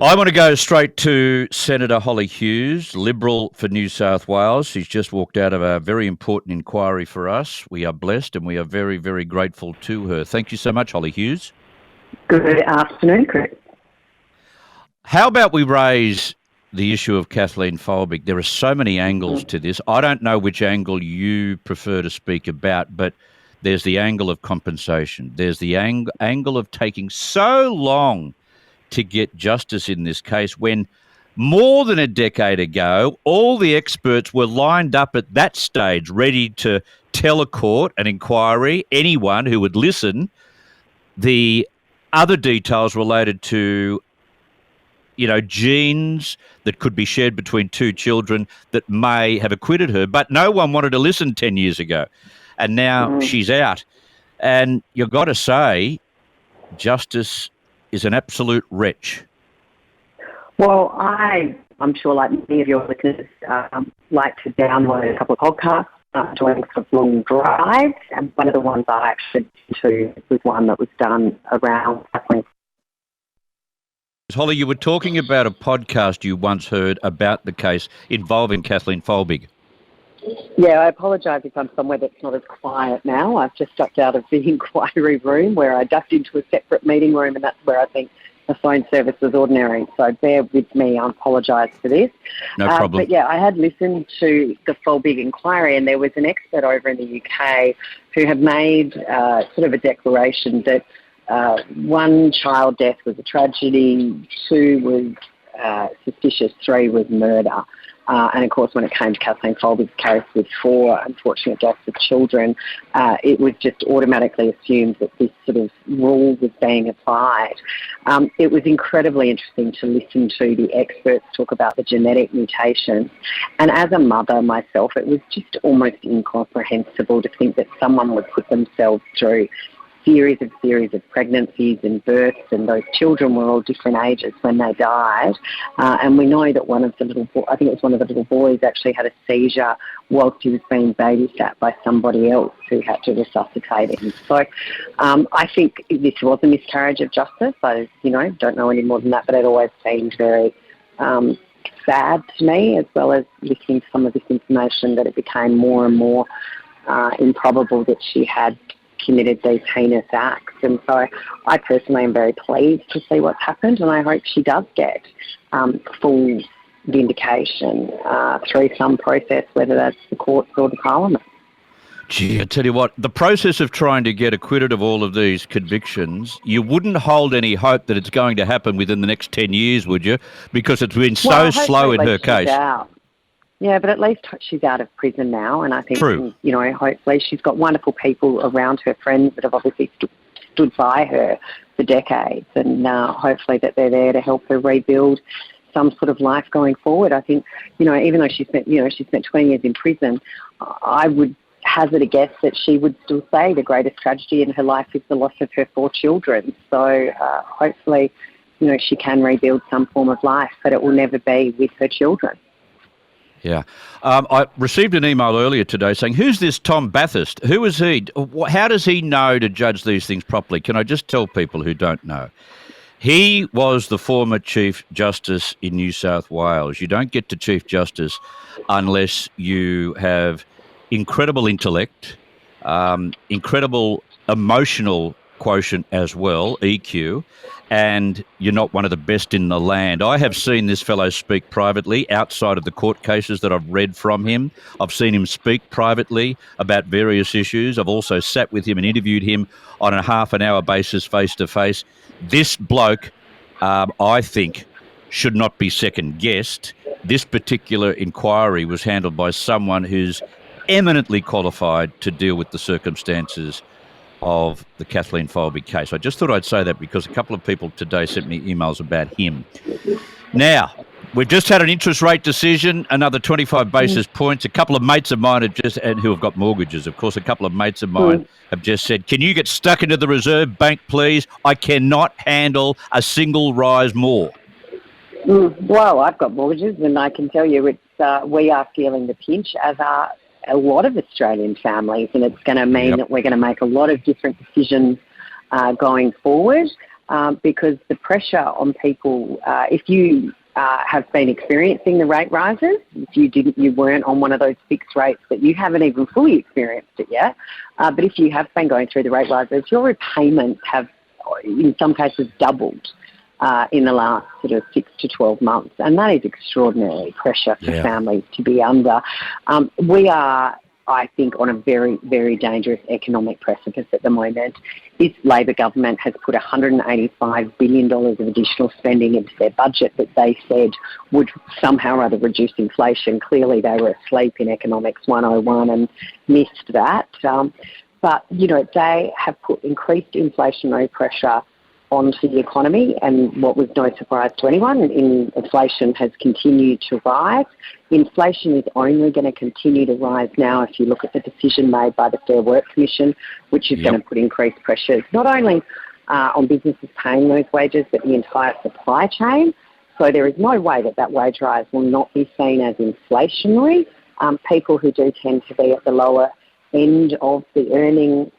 I want to go straight to Senator Hollie Hughes, Liberal for New South Wales. She's just walked out of a very important inquiry for us. We are blessed and we are very, very grateful to her. Thank you so much, Hollie Hughes. Good afternoon, Chris. How about we raise the issue of Kathleen Folbigg? There are so many angles to this. I don't know which angle you prefer to speak about, but there's the angle of compensation. There's the angle of taking so long to get justice in this case when more than a decade ago, all the experts were lined up at that stage ready to tell a court, an inquiry, anyone who would listen, the other details related to, genes that could be shared between two children that may have acquitted her, but no one wanted to listen 10 years ago. And now she's out. And you've got to say, justice is an absolute wretch. Well, I'm sure, like many of your listeners, like to download a couple of podcasts, doing sort of long drives, and one of the ones I actually listened to was one that was done around Kathleen. Hollie, you were talking about a podcast you once heard about the case involving Kathleen Folbigg. Yeah, I apologise if I'm somewhere that's not as quiet now. I've just ducked out of the inquiry room where I ducked into a separate meeting room, and that's where I think the phone service was ordinary. So bear with me. I apologise for this. No problem. But yeah, I had listened to the Folbigg Inquiry, and there was an expert over in the UK who had made sort of a declaration that one child death was a tragedy, two was suspicious, three was murder. And of course, when it came to Kathleen Folbigg's case with 4 unfortunate deaths of children, it was just automatically assumed that this sort of rule was being applied. It was incredibly interesting to listen to the experts talk about the genetic mutations. And as a mother myself, it was just almost incomprehensible to think that someone would put themselves through series of pregnancies and births, and those children were all different ages when they died. And we know that one of the little boys actually had a seizure whilst he was being babysat by somebody else who had to resuscitate him. So I think this was a miscarriage of justice. I, don't know any more than that, but it always seemed very sad to me, as well as listening to some of this information, that it became more and more improbable that she had committed these heinous acts. And so I personally am very pleased to see what's happened, and I hope she does get full vindication through some process, whether that's the courts or the parliament. Gee, I tell you what, the process of trying to get acquitted of all of these convictions, you wouldn't hold any hope that it's going to happen within the next 10 years, would you? Because it's been so slow in her case. Yeah, but at least she's out of prison now, and I think, True. Hopefully she's got wonderful people around her, friends that have obviously stood by her for decades, and hopefully that they're there to help her rebuild some sort of life going forward. I think, even though she spent 20 years in prison, I would hazard a guess that she would still say the greatest tragedy in her life is the loss of her 4 children. So hopefully, she can rebuild some form of life, but it will never be with her children. Yeah. I received an email earlier today saying, who's this Tom Bathurst? Who is he? How does he know to judge these things properly? Can I just tell people who don't know? He was the former Chief Justice in New South Wales. You don't get to Chief Justice unless you have incredible intellect, incredible emotional quotient as well, EQ, and you're not one of the best in the land. I have seen this fellow speak privately outside of the court cases that I've read from him. I've seen him speak privately about various issues. I've also sat with him and interviewed him on a half-an-hour basis, face-to-face. This bloke, I think, should not be second-guessed. This particular inquiry was handled by someone who's eminently qualified to deal with the circumstances of the Kathleen Folbigg case. I just thought I'd say that because a couple of people today sent me emails about him. Now, we've just had an interest rate decision, another 25 basis points. A couple of mates of mine who have got mortgages, of course, a couple of mates of mine have just said, can you get stuck into the Reserve Bank, please? I cannot handle a single rise more. Well, I've got mortgages, and I can tell you we are feeling the pinch, as are a lot of Australian families, and it's going to mean that we're going to make a lot of different decisions going forward. because the pressure on people, if you have been experiencing the rate rises, if you weren't on one of those fixed rates, but you haven't even fully experienced it yet, but if you have been going through the rate rises, your repayments have in some cases doubled in the last sort of 6 to 12 months, and that is extraordinary pressure for families to be under. We are, I think, on a very, very dangerous economic precipice at the moment. This Labor government has put $185 billion of additional spending into their budget that they said would somehow or other reduce inflation. Clearly they were asleep in Economics 101 and missed that. But, they have put increased inflationary pressure onto the economy, and what was no surprise to anyone, inflation has continued to rise. Inflation is only going to continue to rise now if you look at the decision made by the Fair Work Commission, which is going to put increased pressures not only on businesses paying those wages, but the entire supply chain. So there is no way that wage rise will not be seen as inflationary. People who do tend to be at the lower end of the earning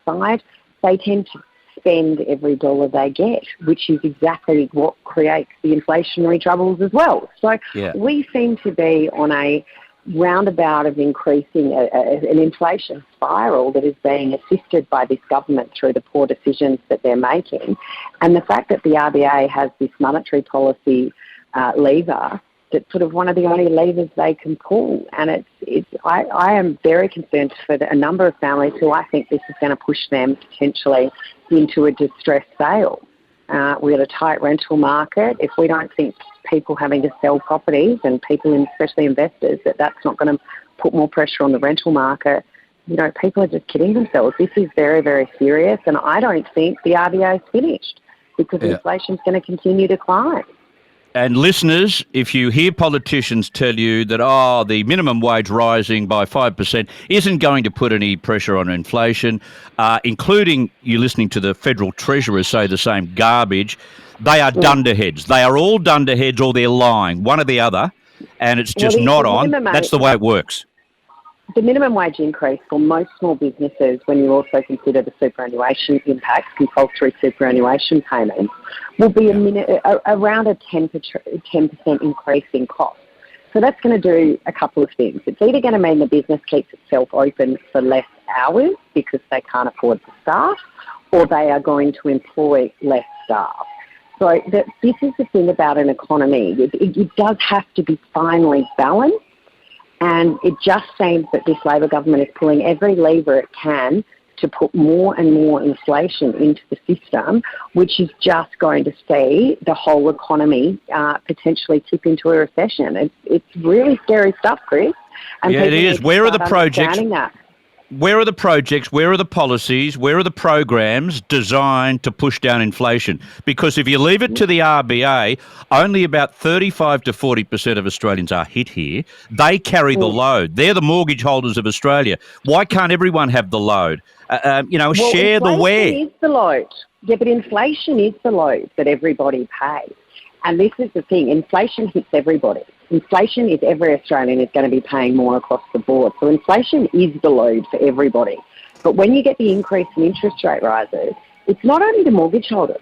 side, they tend to spend every dollar they get, which is exactly what creates the inflationary troubles as well. So we seem to be on a roundabout of increasing an inflation spiral that is being assisted by this government through the poor decisions that they're making. And the fact that the RBA has this monetary policy lever, that's sort of one of the only levers they can pull. And I am very concerned for a number of families who I think this is going to push them potentially into a distressed sale. We've got a tight rental market. If we don't think people having to sell properties and people, especially investors, that's not going to put more pressure on the rental market, people are just kidding themselves. This is very, very serious, and I don't think the RBA is finished because inflation's going to continue to climb. And listeners, if you hear politicians tell you that, the minimum wage rising by 5% isn't going to put any pressure on inflation, including you listening to the Federal Treasurer say the same garbage, they are dunderheads. They are all dunderheads, or they're lying, one or the other, and it's just not on. That's the way it works. The minimum wage increase for most small businesses, when you also consider the superannuation impacts, compulsory superannuation payments, will be around a 10% increase in cost. So that's going to do a couple of things. It's either going to mean the business keeps itself open for less hours because they can't afford the staff, or they are going to employ less staff. So this is the thing about an economy. It does have to be finely balanced. And it just seems that this Labor government is pulling every lever it can to put more and more inflation into the system, which is just going to see the whole economy potentially tip into a recession. It's really scary stuff, Chris. And it is. Where are the projects? That. Where are the projects, where are the policies, where are the programs designed to push down inflation? Because if you leave it to the RBA, only about 35 to 40% of Australians are hit here. They carry the load. They're the mortgage holders of Australia. Why can't everyone have the load? Share the wear. Inflation is the load. Yeah, but inflation is the load that everybody pays. And this is the thing, inflation hits everybody. Inflation is every Australian is going to be paying more across the board. So inflation is the load for everybody. But when you get the increase in interest rate rises, it's not only the mortgage holders.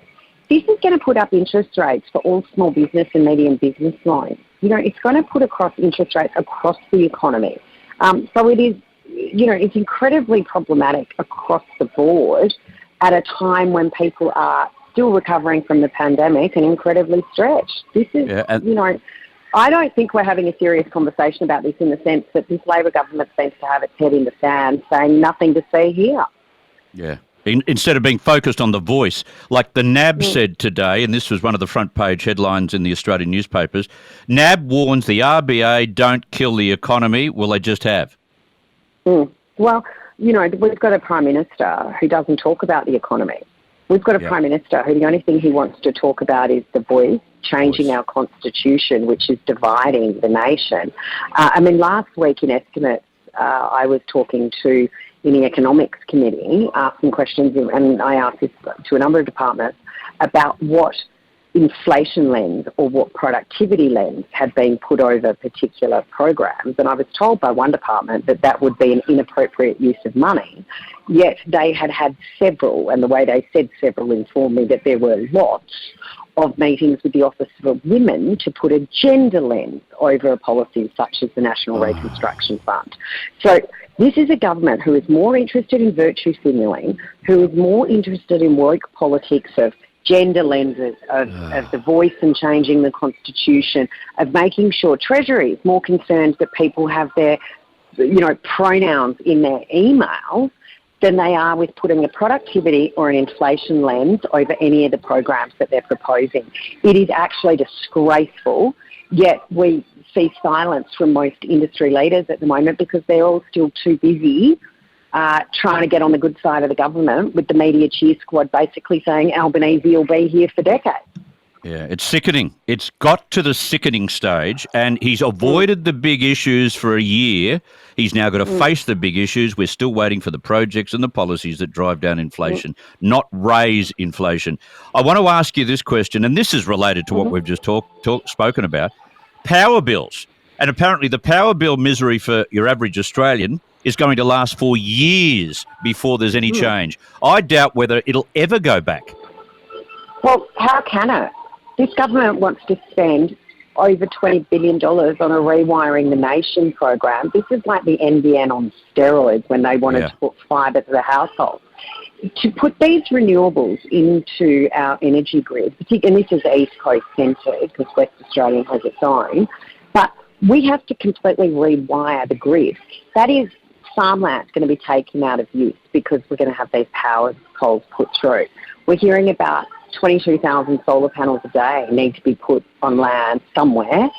This is going to put up interest rates for all small business and medium business loans. It's going to put across interest rates across the economy. So it is, it's incredibly problematic across the board at a time when people are still recovering from the pandemic and incredibly stretched. This is, I don't think we're having a serious conversation about this in the sense that this Labor government seems to have its head in the sand saying nothing to see here. Yeah. Instead of being focused on the voice, like the NAB said today, and this was one of the front page headlines in the Australian newspapers, NAB warns the RBA don't kill the economy. Well, they just have. Well, we've got a Prime Minister who doesn't talk about the economy. We've got a Prime Minister who the only thing he wants to talk about is the voice, changing our constitution, which is dividing the nation. Last week in Estimates, I was talking to, in the Economics Committee, asking questions, and I asked this to a number of departments about what inflation lens or what productivity lens had been put over particular programs. And I was told by one department that that would be an inappropriate use of money, yet they had several, and the way they said several informed me that there were lots of meetings with the Office of Women to put a gender lens over a policy such as the National Reconstruction Fund. So this is a government who is more interested in virtue signaling, who is more interested in woke politics of gender lenses, of the voice and changing the constitution, of making sure Treasury is more concerned that people have their, pronouns in their emails than they are with putting a productivity or an inflation lens over any of the programs that they're proposing. It is actually disgraceful, yet we see silence from most industry leaders at the moment because they're all still too busy trying to get on the good side of the government, with the media cheer squad basically saying Albanese will be here for decades. Yeah, it's sickening. It's got to the sickening stage, and he's avoided the big issues for a year. He's now got to face the big issues. We're still waiting for the projects and the policies that drive down inflation, not raise inflation. I want to ask you this question, and this is related to what we've just spoken about. Power bills. And apparently the power bill misery for your average Australian is going to last for years before there's any change. I doubt whether it'll ever go back. Well, how can it? This government wants to spend over $20 billion on a Rewiring the Nation program. This is like the NBN on steroids when they wanted to put fibre to the household. To put these renewables into our energy grid, and this is East Coast centred because West Australia has its own, but we have to completely rewire the grid. That is, farmland's going to be taken out of use because we're going to have these power poles put through. We're hearing about 22,000 solar panels a day need to be put on land somewhere,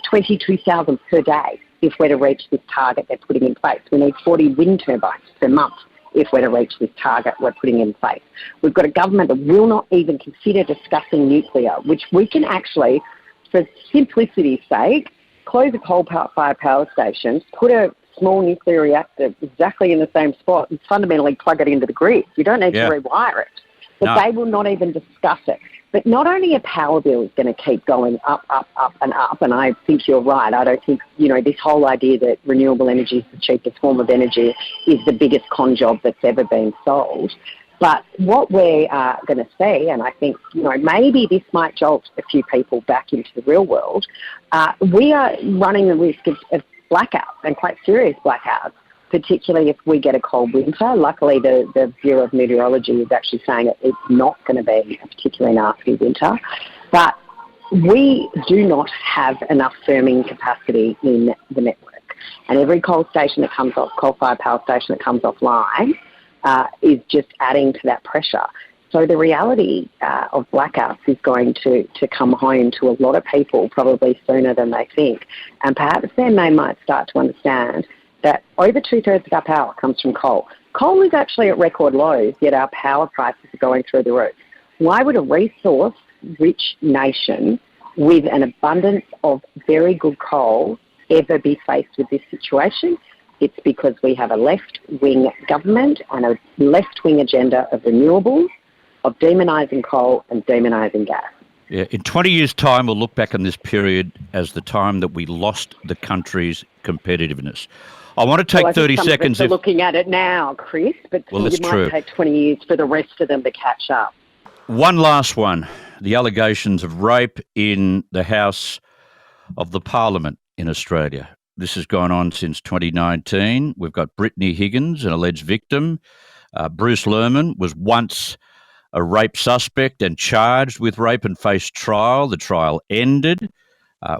22,000 per day if we're to reach this target they're putting in place. We need 40 wind turbines per month if we're to reach this target we're putting in place. We've got a government that will not even consider discussing nuclear, which we can actually, for simplicity's sake, close a coal-fired power station, put a small nuclear reactor exactly in the same spot and fundamentally plug it into the grid. You don't need to rewire it. But they will not even discuss it. But not only a power bill is going to keep going up, and I think you're right. I don't think, this whole idea that renewable energy is the cheapest form of energy is the biggest con job that's ever been sold. But what we're going to see, and I think, maybe this might jolt a few people back into the real world, we are running the risk of blackouts, and quite serious blackouts, particularly if we get a cold winter. Luckily, the Bureau of Meteorology is actually saying that it's not going to be a particularly nasty winter. But we do not have enough firming capacity in the network. And every coal-fired power station that comes offline is just adding to that pressure. So the reality of blackouts is going to come home to a lot of people probably sooner than they think. And perhaps then they might start to understand that over 2/3 of our power comes from coal. Coal is actually at record lows, yet our power prices are going through the roof. Why would a resource-rich nation with an abundance of very good coal ever be faced with this situation? It's because we have a left-wing government and a left-wing agenda of renewables, of demonising coal and demonising gas. Yeah, in 20 years' time, we'll look back on this period as the time that we lost the country's competitiveness. I want to take 30 seconds. We're looking at it now, Chris, but it might take 20 years for the rest of them to catch up. One last one. The allegations of rape in the House of the Parliament in Australia. This has gone on since 2019. We've got Brittany Higgins, an alleged victim. Bruce Lerman was once a rape suspect and charged with rape and faced trial. The trial ended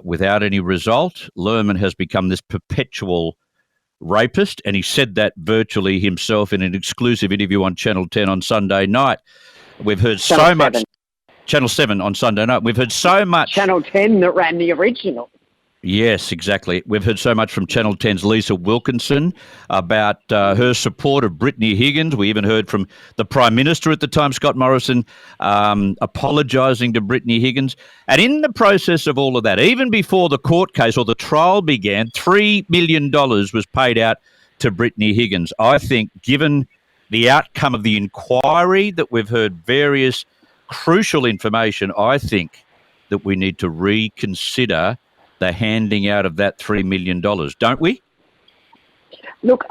without any result. Lerman has become this perpetual rapist, and he said that virtually himself in an exclusive interview on Channel 10 on Sunday night. We've heard so much. Channel 7 on Sunday night. We've heard so much. Channel 10 that ran the original. Yes, exactly. We've heard so much from Channel 10's Lisa Wilkinson about her support of Brittany Higgins. We even heard from the Prime Minister at the time, Scott Morrison, apologising to Brittany Higgins. And in the process of all of that, even before the court case or the trial began, $3 million was paid out to Brittany Higgins. I think, given the outcome of the inquiry that we've heard various crucial information, I think, that we need to reconsider the handing out of that $3 million, don't we? Look,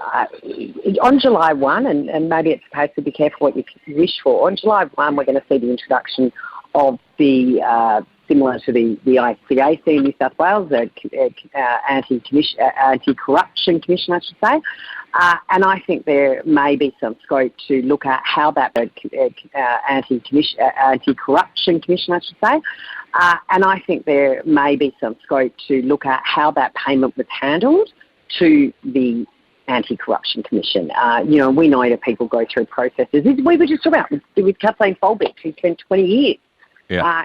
on July 1, and maybe it's supposed to be careful what you wish for, on July 1 we're going to see the introduction of the, similar to the ICAC in New South Wales, the Anti-Corruption Commission, I should say. And I think there may be some scope to look at how that Anti-Corruption Commission, I should say. And I think there may be some scope to look at how that payment was handled to the Anti-Corruption Commission. We know that people go through processes. We were just talking about with Kathleen Folbigg, who spent 20 years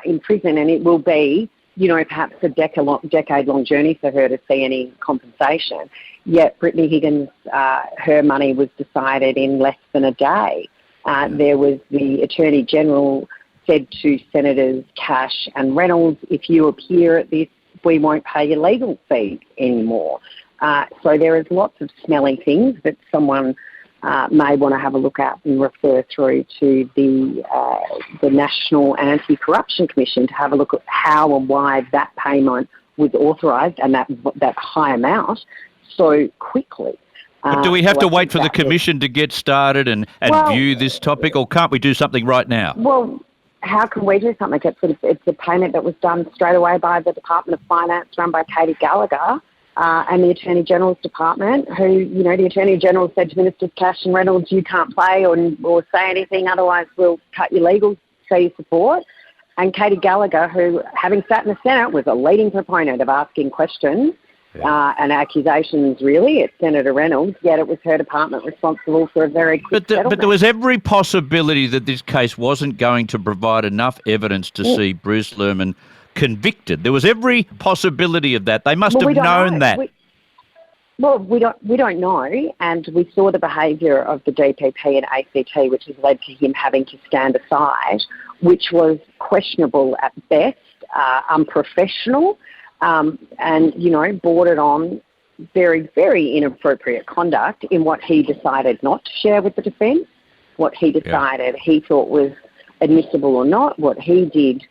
in prison, and it will be, perhaps a decade-long journey for her to see any compensation. Yet Brittany Higgins, her money was decided in less than a day. There was the Attorney General said to Senators Cash and Reynolds, if you appear at this, we won't pay your legal fees anymore. So there is lots of smelly things that someone may want to have a look at and refer through to the National Anti-Corruption Commission to have a look at how and why that payment was authorised and that high amount so quickly. But do we have to wait for the Commission to get started and view this topic, or can't we do something right now? Well, how can we do something? It's a payment that was done straight away by the Department of Finance run by Katie Gallagher. And the Attorney General's Department, who, the Attorney General said to Ministers Cash and Reynolds, you can't play or say anything, otherwise we'll cut your legal fee support. And Katie Gallagher, who, having sat in the Senate, was a leading proponent of asking questions and accusations, really, at Senator Reynolds, yet it was her department responsible for a very quick settlement. But there was every possibility that this case wasn't going to provide enough evidence to see Bruce Lerman convicted. There was every possibility of that. They must have known that. We don't know, and we saw the behaviour of the DPP and ACT, which has led to him having to stand aside, which was questionable at best, unprofessional, and bordered on very, very inappropriate conduct in what he decided not to share with the defence, what he decided he thought was admissible or not, what he did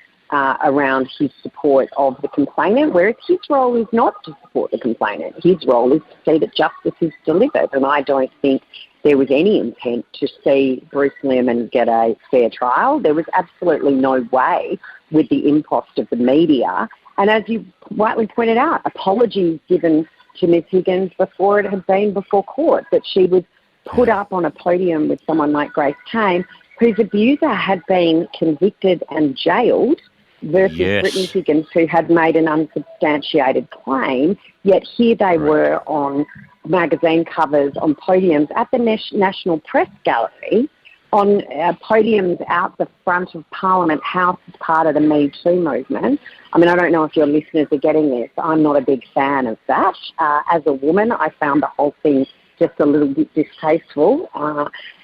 around his support of the complainant, whereas his role is not to support the complainant. His role is to see that justice is delivered, and I don't think there was any intent to see Bruce Lerman get a fair trial. There was absolutely no way, with the impost of the media, and as you rightly pointed out, apologies given to Ms Higgins before it had been before court, that she was put up on a podium with someone like Grace Tame, whose abuser had been convicted and jailed, versus Brittany Higgins, who had made an unsubstantiated claim, yet here they were on magazine covers, on podiums at the National Press Gallery, on podiums out the front of Parliament House as part of the Me Too movement. I mean, I don't know if your listeners are getting this. I'm not a big fan of that. As a woman, I found the whole thing just a little bit distasteful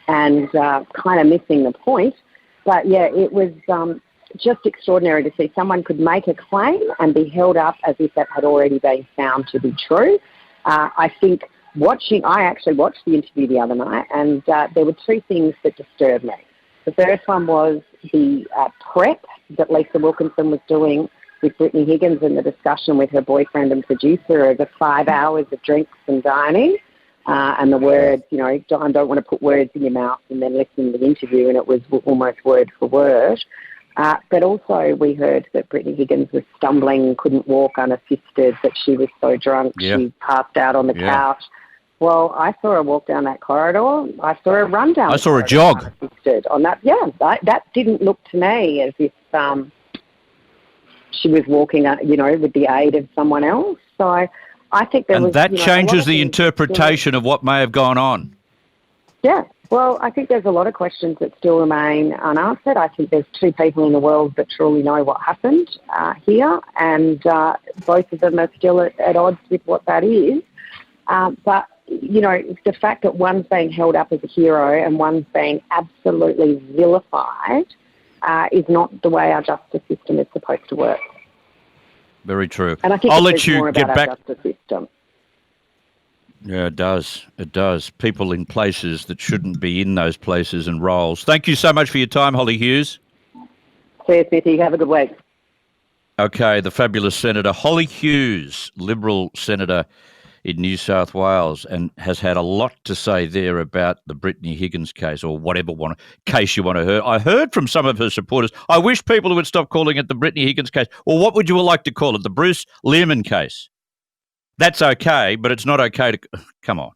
and kind of missing the point. But, it was just extraordinary to see someone could make a claim and be held up as if that had already been found to be true. I think I actually watched the interview the other night, and there were two things that disturbed me. The first one was the prep that Lisa Wilkinson was doing with Brittany Higgins and the discussion with her boyfriend and producer over 5 hours of drinks and dining. And the words, I don't want to put words in your mouth, and then listen to the interview, and it was almost word for word. But also we heard that Brittany Higgins was stumbling, couldn't walk unassisted, that she was so drunk she passed out on the couch. Well, I saw her walk down that corridor. I saw her run down. I saw her jog. On that, that didn't look to me as if she was walking, with the aid of someone else. So I think that changes the interpretation of what may have gone on. Yeah. Well, I think there's a lot of questions that still remain unanswered. I think there's two people in the world that truly know what happened here, and both of them are still at odds with what that is. But, the fact that one's being held up as a hero and one's being absolutely vilified is not the way our justice system is supposed to work. Very true. And I think I'll let you get back. Our justice system. Yeah, it does. It does. People in places that shouldn't be in those places and roles. Thank you so much for your time, Hollie Hughes. See you, Smithy. Have a good week. Okay, the fabulous Senator Hollie Hughes, Liberal Senator in New South Wales, and has had a lot to say there about the Brittany Higgins case, or whatever case you want to hear. I heard from some of her supporters, I wish people would stop calling it the Brittany Higgins case. Or what would you like to call it? The Bruce Lehrmann case. That's okay, but it's not okay to... Come on.